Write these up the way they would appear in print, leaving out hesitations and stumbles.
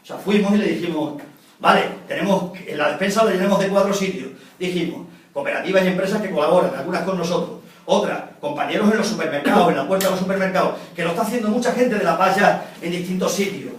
sea, fuimos y le dijimos, vale, en la despensa la llenamos de 4 sitios. Dijimos, cooperativas y empresas que colaboran, algunas con nosotros, otras, compañeros en los supermercados, en la puerta de los supermercados, que lo está haciendo mucha gente de La Palla en distintos sitios.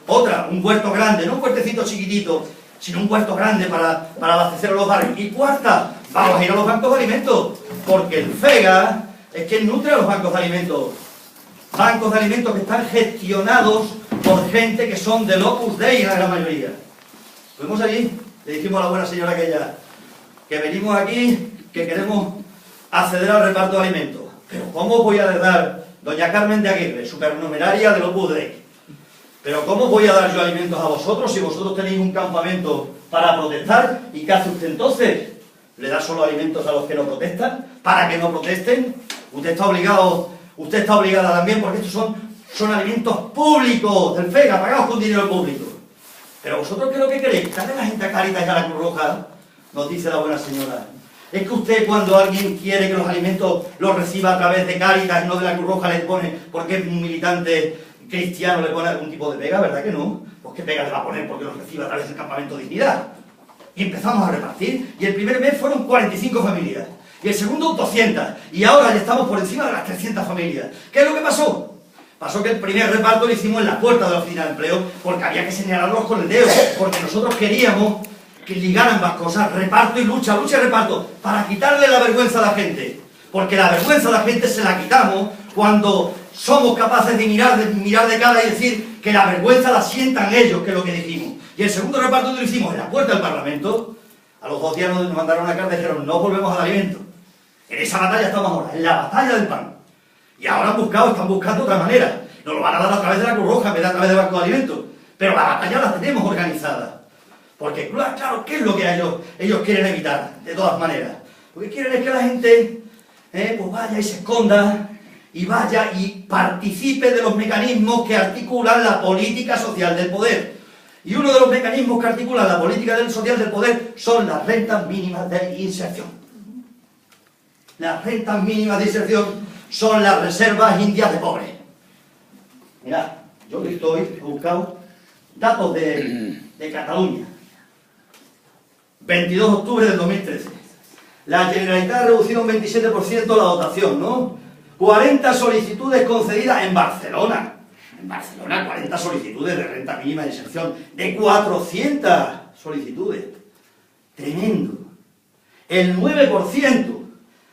Otra, un huerto grande, no un huertecito chiquitito, sino un huerto grande para abastecer a los barrios. Y cuarta, vamos a ir a los bancos de alimentos, porque el FEGA es quien nutre a los bancos de alimentos. Bancos de alimentos que están gestionados por gente que son del Opus Dei en la gran mayoría. Fuimos allí, le dijimos a la buena señora que venimos aquí, que queremos acceder al reparto de alimentos. Pero ¿cómo os voy a dar, doña Carmen de Aguirre, supernumeraria del Opus Dei? Pero ¿cómo os voy a dar yo alimentos a vosotros si vosotros tenéis un campamento para protestar? ¿Y qué hace usted entonces? ¿Le da solo alimentos a los que no protestan? ¿Para que no protesten? Usted está obligada también, porque estos son alimentos públicos del FEGA, pagados con dinero público. Pero vosotros, ¿qué es lo que queréis? ¿Darle la gente a Cáritas y a la Cruz Roja? Nos dice la buena señora. Es que usted, cuando alguien quiere que los alimentos los reciba a través de Cáritas y no de la Cruz Roja, le pone, porque es un militante cristiano, le pone algún tipo de pega, ¿verdad que no? Pues ¿qué pega le va a poner porque los recibe a través del campamento Dignidad? Y empezamos a repartir, y el primer mes fueron 45 familias, y el segundo 200, y ahora ya estamos por encima de las 300 familias. ¿Qué es lo que pasó? Pasó que el primer reparto lo hicimos en la puerta de la oficina de empleo, porque había que señalarlos con el dedo, porque nosotros queríamos que ligaran ambas cosas, reparto y lucha, lucha y reparto, para quitarle la vergüenza a la gente. Porque la vergüenza a la gente se la quitamos cuando somos capaces de mirar de cara y decir que la vergüenza la sientan ellos, que es lo que dijimos. Y el segundo reparto lo hicimos en la puerta del Parlamento. A los 2 días nos mandaron una carta y dijeron, no volvemos al alimento. En esa batalla estamos ahora, en la batalla del pan. Y ahora están buscando otra manera. Nos lo van a dar a través de la Cruz Roja en vez de a través del Banco de Alimentos. Pero la batalla la tenemos organizada. Porque, claro, ¿qué es lo que ellos quieren evitar? De todas maneras. Lo que quieren es que la gente pues vaya y se esconda, y vaya y participe de los mecanismos que articulan la política social del poder. Y uno de los mecanismos que articulan la política social del poder son las rentas mínimas de inserción. Las rentas mínimas de inserción son las reservas indias de pobres. Mirad, yo he visto hoy, he buscado datos de Cataluña. 22 de octubre del 2013. La Generalitat ha reducido un 27% la dotación, ¿no? 40 solicitudes concedidas en Barcelona. En Barcelona, 40 solicitudes de renta mínima de inserción. De 400 solicitudes. Tremendo. El 9%.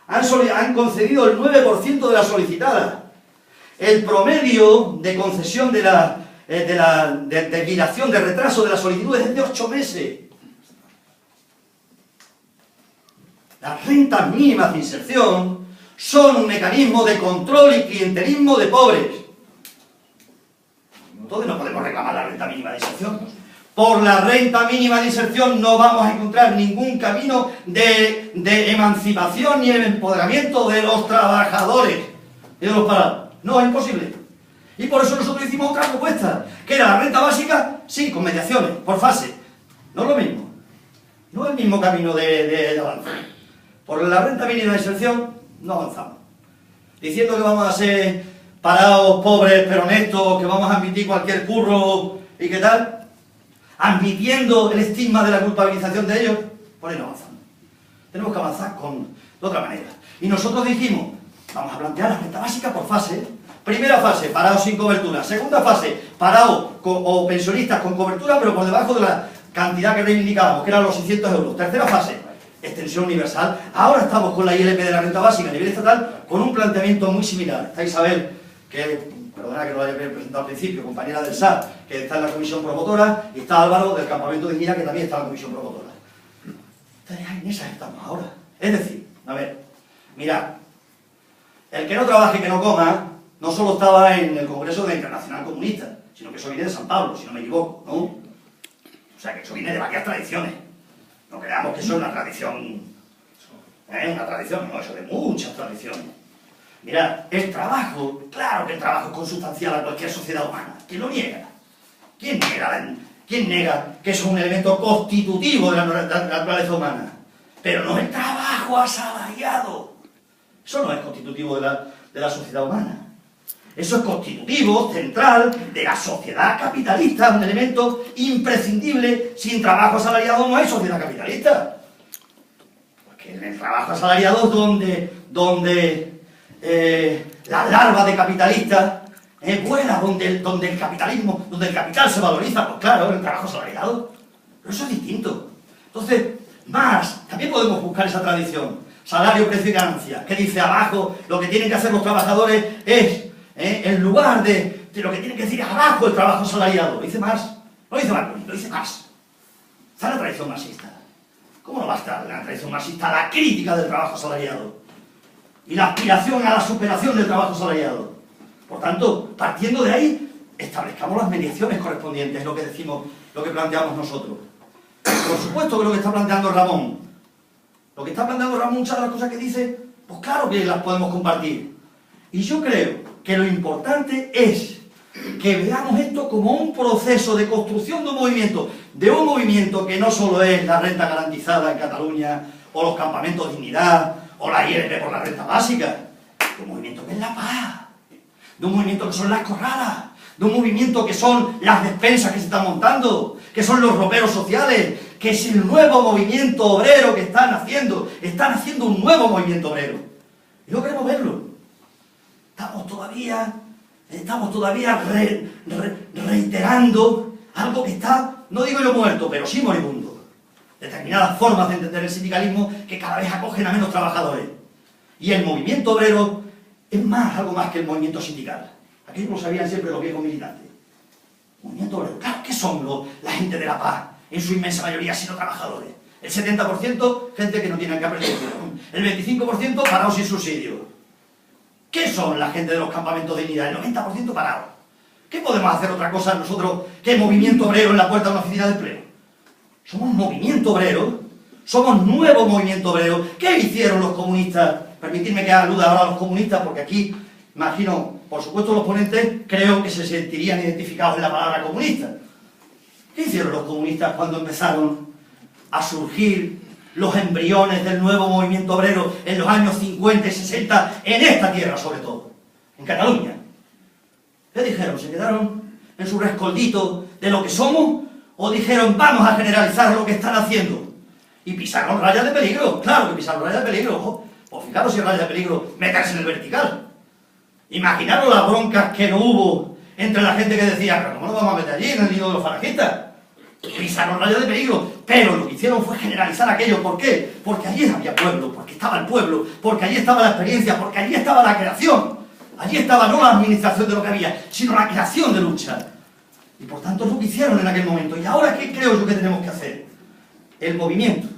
Han concedido el 9% de las solicitadas. El promedio de concesión de dilación, de retraso de las solicitudes es de 8 meses. Las rentas mínimas de inserción son un mecanismo de control y clientelismo de pobres. Entonces no podemos reclamar la renta mínima de inserción. Por la renta mínima de inserción no vamos a encontrar ningún camino de emancipación ni de empoderamiento de los trabajadores y de los parados. No, es imposible. Y por eso nosotros hicimos otra propuesta, que era la renta básica, sí, con mediaciones, por fase. No es lo mismo. No es el mismo camino de avance. Por la renta mínima de inserción no avanzamos. Diciendo que vamos a ser parados, pobres, pero honestos, que vamos a admitir cualquier curro y qué tal, admitiendo el estigma de la culpabilización de ellos, por ahí no avanzamos. Tenemos que avanzar de otra manera. Y nosotros dijimos, vamos a plantear la renta básica por fase. Primera fase, parados sin cobertura. Segunda fase, parados o pensionistas con cobertura, pero por debajo de la cantidad que reivindicábamos, que eran los 600 euros. Tercera fase, extensión universal. Ahora estamos con la ILP de la renta básica a nivel estatal con un planteamiento muy similar. Está Isabel, que, perdona que no lo haya presentado al principio, compañera del SAT, que está en la comisión promotora, y está Álvaro del Campamento de Dignidad, que también está en la comisión promotora. Entonces, en esas estamos ahora. Es decir, a ver, mirad, el que no trabaje y que no coma, no solo estaba en el Congreso de la Internacional Comunista, sino que eso viene de San Pablo, si no me equivoco, ¿no? O sea, que eso viene de varias tradiciones. No creamos que eso es una tradición, una tradición, no, eso de muchas tradiciones. Mirad, el trabajo, claro que el trabajo es consustancial a cualquier sociedad humana. ¿Quién lo niega? ¿Quién nega que es un elemento constitutivo de la naturaleza humana? Pero no el trabajo asalariado. Eso no es constitutivo de la sociedad humana. Eso es constitutivo, central, de la sociedad capitalista, un elemento imprescindible. Sin trabajo asalariado no hay sociedad capitalista. Porque en el trabajo asalariado es donde la larva de capitalistas vuela, donde el capitalismo, donde el capital se valoriza, pues claro, en el trabajo asalariado. Pero eso es distinto. Entonces, también podemos buscar esa tradición. Salario, precio y ganancia. Que dice abajo, lo que tienen que hacer los trabajadores es, en lugar de lo que tienen que decir abajo el trabajo asalariado. Lo dice Marx, no lo dice Marx, lo dice Marx. Está en la tradición marxista. ¿Cómo no va a estar en la tradición marxista la crítica del trabajo asalariado? Y la aspiración a la superación del trabajo asalariado. Por tanto, partiendo de ahí, establezcamos las mediaciones correspondientes, lo que decimos, lo que planteamos nosotros. Por supuesto que lo que está planteando Ramón, muchas de las cosas que dice, pues claro que las podemos compartir. Y yo creo que lo importante es que veamos esto como un proceso de construcción de un movimiento que no solo es la renta garantizada en Cataluña, o los campamentos de dignidad, o la ILP por la renta básica, de un movimiento que es la paz, de un movimiento que son las corralas, de un movimiento que son las despensas que se están montando, que son los roperos sociales, que es el nuevo movimiento obrero que están haciendo un nuevo movimiento obrero. Y no queremos verlo. Estamos todavía reiterando algo que está, no digo yo muerto, pero sí moribundo. Determinadas formas de entender el sindicalismo que cada vez acogen a menos trabajadores. Y el movimiento obrero es algo más que el movimiento sindical. Aquello lo sabían siempre los viejos militantes. Movimiento obrero. Claro, ¿qué son la gente de la paz? En su inmensa mayoría sino trabajadores. El 70% gente que no tiene que aprender. El 25% parados sin subsidio. ¿Qué son la gente de los campamentos de dignidad? El 90% parados. ¿Qué podemos hacer otra cosa nosotros que movimiento obrero en la puerta de una oficina de empleo? Somos movimiento obrero, somos nuevo movimiento obrero. ¿Qué hicieron los comunistas? Permitidme que aluda ahora a los comunistas, porque aquí, imagino, por supuesto los ponentes creo que se sentirían identificados en la palabra comunista. ¿Qué hicieron los comunistas cuando empezaron a surgir los embriones del nuevo movimiento obrero en los años 50 y 60 en esta tierra, sobre todo, en Cataluña? ¿Qué dijeron? ¿Se quedaron en su rescoldito de lo que somos? ¿O dijeron, vamos a generalizar lo que están haciendo? Y pisaron rayas de peligro, claro que pisaron rayas de peligro, ojo. Pues fijaros si rayas de peligro meterse en el vertical. Imaginaros las broncas que no hubo entre la gente que decía, pero ¿cómo nos vamos a meter allí en el nido de los falangistas? Pisaron rayas de peligro, pero lo que hicieron fue generalizar aquello. ¿Por qué? Porque allí había pueblo, porque estaba el pueblo, porque allí estaba la experiencia, porque allí estaba la creación. Allí estaba no la administración de lo que había, sino la creación de lucha. Y por tanto es lo que hicieron en aquel momento. ¿Y ahora qué creo yo que tenemos que hacer? El movimiento,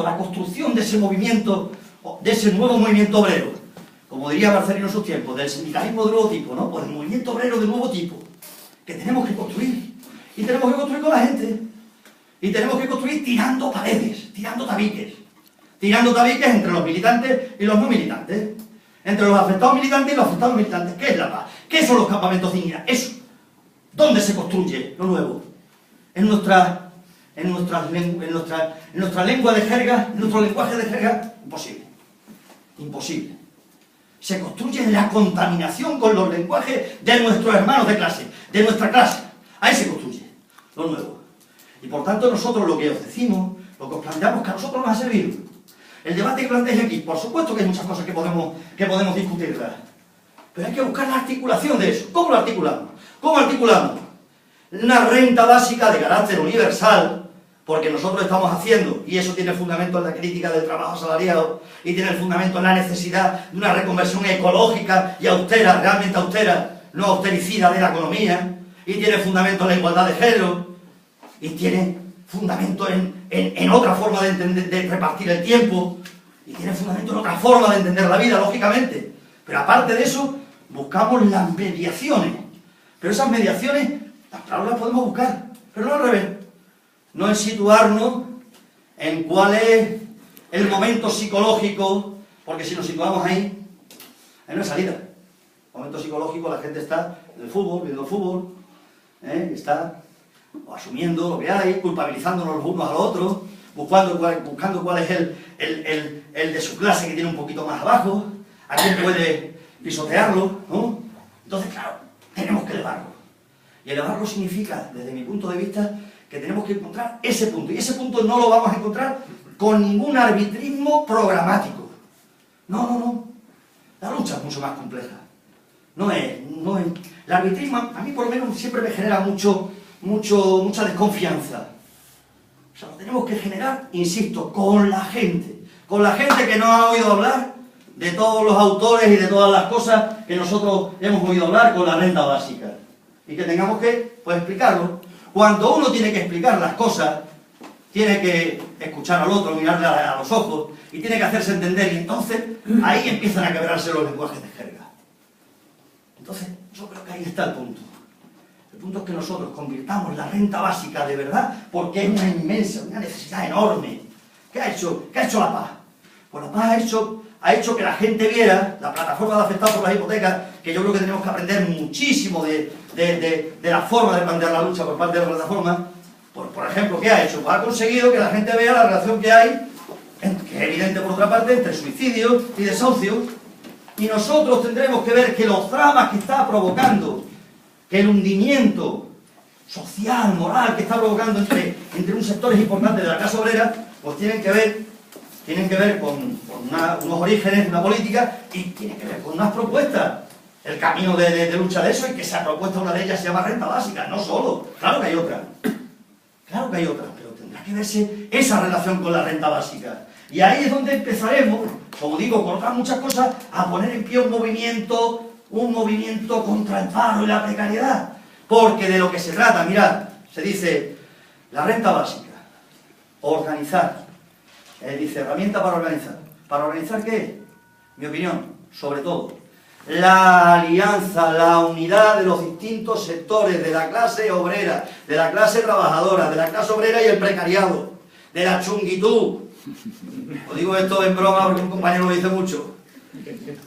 la construcción de ese movimiento, de ese nuevo movimiento obrero. Como diría Marcelino en sus tiempos, del sindicalismo de nuevo tipo, ¿no? Pues el movimiento obrero de nuevo tipo, que tenemos que construir. Y tenemos que construir con la gente. Y tenemos que construir tirando paredes, tirando tabiques. Tirando tabiques entre los militantes y los no militantes. Entre los afectados militantes y los afectados militantes. ¿Qué es la paz? ¿Qué son los campamentos de dignidad? Eso. ¿Dónde se construye lo nuevo? En nuestra lengua de jerga, en nuestro lenguaje de jerga, imposible. Imposible. Se construye en la contaminación con los lenguajes de nuestros hermanos de clase, de nuestra clase. Ahí se construye lo nuevo. Y por tanto nosotros lo que os decimos, lo que os planteamos, que a nosotros nos ha servido. El debate que planteáis aquí, por supuesto que hay muchas cosas que podemos discutirlas. Pero hay que buscar la articulación de eso. ¿Cómo lo articulamos? ¿Cómo articulamos? Una renta básica de carácter universal, porque nosotros estamos haciendo, y eso tiene fundamento en la crítica del trabajo asalariado, y tiene el fundamento en la necesidad de una reconversión ecológica y austera, realmente austera, no austericida de la economía, y tiene fundamento en la igualdad de género, y tiene fundamento en otra forma de entender, de repartir el tiempo, y tiene fundamento en otra forma de entender la vida, lógicamente. Pero aparte de eso, buscamos las mediaciones. Pero esas mediaciones, las podemos buscar, pero no al revés. No es situarnos en cuál es el momento psicológico, porque si nos situamos ahí no hay salida. El momento psicológico, la gente está en el fútbol, viendo el fútbol, está asumiendo lo que hay, culpabilizándonos los unos a los otros, buscando cuál es el de su clase que tiene un poquito más abajo, a quién puede pisotearlo, ¿no? Entonces, claro, tenemos que elevarlo. Y elevarlo significa, desde mi punto de vista, que tenemos que encontrar ese punto. Y ese punto no lo vamos a encontrar con ningún arbitrismo programático. No. La lucha es mucho más compleja. No es. El arbitrismo, a mí por lo menos, siempre me genera mucha desconfianza. O sea, lo tenemos que generar, insisto, con la gente. Con la gente que no ha oído hablar de todos los autores y de todas las cosas que nosotros hemos oído hablar con la renta básica. Y que tengamos que, pues, explicarlo. Cuando uno tiene que explicar las cosas, tiene que escuchar al otro, mirarle a los ojos, y tiene que hacerse entender, y entonces ahí empiezan a quebrarse los lenguajes de jerga. Entonces, yo creo que ahí está el punto. El punto es que nosotros convirtamos la renta básica de verdad, porque es una necesidad enorme. ¿Qué ha hecho la PAS? Pues la PAS ha hecho que la gente viera, la plataforma de afectados por las hipotecas, que yo creo que tenemos que aprender muchísimo de la forma de plantear la lucha por parte de la plataforma. Por ejemplo, ¿qué ha hecho? Pues ha conseguido que la gente vea la relación que hay, que es evidente por otra parte, entre suicidio y desahucio, y nosotros tendremos que ver que los dramas que está provocando, que el hundimiento social, moral que está provocando entre un sector importante de la clase obrera, pues tienen que ver con unos orígenes, una política, y tienen que ver con unas propuestas. El camino de lucha de eso, y que esa propuesta, una de ellas, se llama renta básica, no solo, claro que hay otra, pero tendrá que verse esa relación con la renta básica. Y ahí es donde empezaremos, como digo, por otras muchas cosas, a poner en pie un movimiento contra el paro y la precariedad. Porque de lo que se trata, mirad, se dice, la renta básica, organizar, dice, herramienta para organizar. ¿Para organizar qué? Mi opinión, sobre todo, la alianza, la unidad de los distintos sectores de la clase obrera, de la clase trabajadora, de la clase obrera y el precariado, de la chunguitú. Os digo esto en broma porque un compañero lo dice mucho,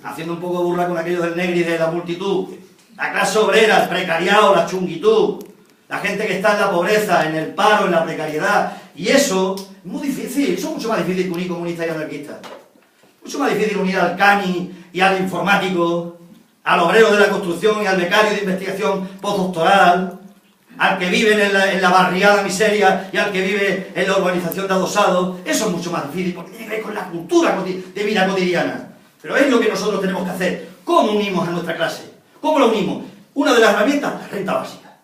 haciendo un poco de burla con aquello del negri de la multitud. La clase obrera, el precariado, la chunguitú, la gente que está en la pobreza, en el paro, en la precariedad. Y eso es muy difícil, eso es mucho más difícil que unir comunistas y anarquistas. Mucho más difícil unir al cani y al informático, al obrero de la construcción y al becario de investigación postdoctoral, al que vive en la barriada miseria y al que vive en la urbanización de adosados. Eso es mucho más difícil porque tiene que ver con la cultura de vida cotidiana. Pero es lo que nosotros tenemos que hacer. ¿Cómo unimos a nuestra clase? ¿Cómo la unimos? Una de las herramientas, la renta básica.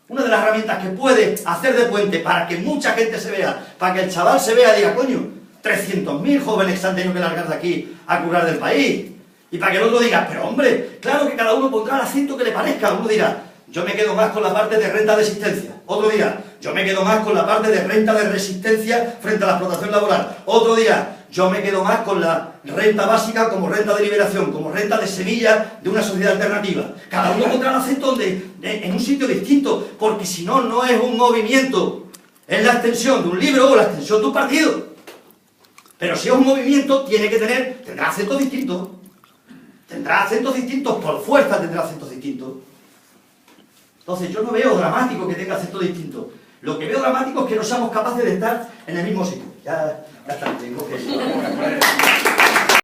Una de las herramientas que puede hacer de puente para que mucha gente se vea, para que el chaval se vea y diga, coño, 300.000 jóvenes se han tenido que largar de aquí a curar del país. Y para que el otro diga, pero hombre, claro que cada uno pondrá el acento que le parezca. Uno dirá, yo me quedo más con la parte de renta de existencia. Otro dirá, yo me quedo más con la parte de renta de resistencia frente a la explotación laboral. Otro dirá, yo me quedo más con la renta básica como renta de liberación, como renta de semilla de una sociedad alternativa. Cada uno pondrá el acento en un sitio distinto, porque si no, no es un movimiento. Es la extensión de un libro o la extensión de un partido. Pero si es un movimiento, tendrá acentos distintos. Tendrá acentos distintos, por fuerza tendrá acentos distintos. Entonces yo no veo dramático que tenga acentos distintos. Lo que veo dramático es que no seamos capaces de estar en el mismo sitio. Ya está, tengo que...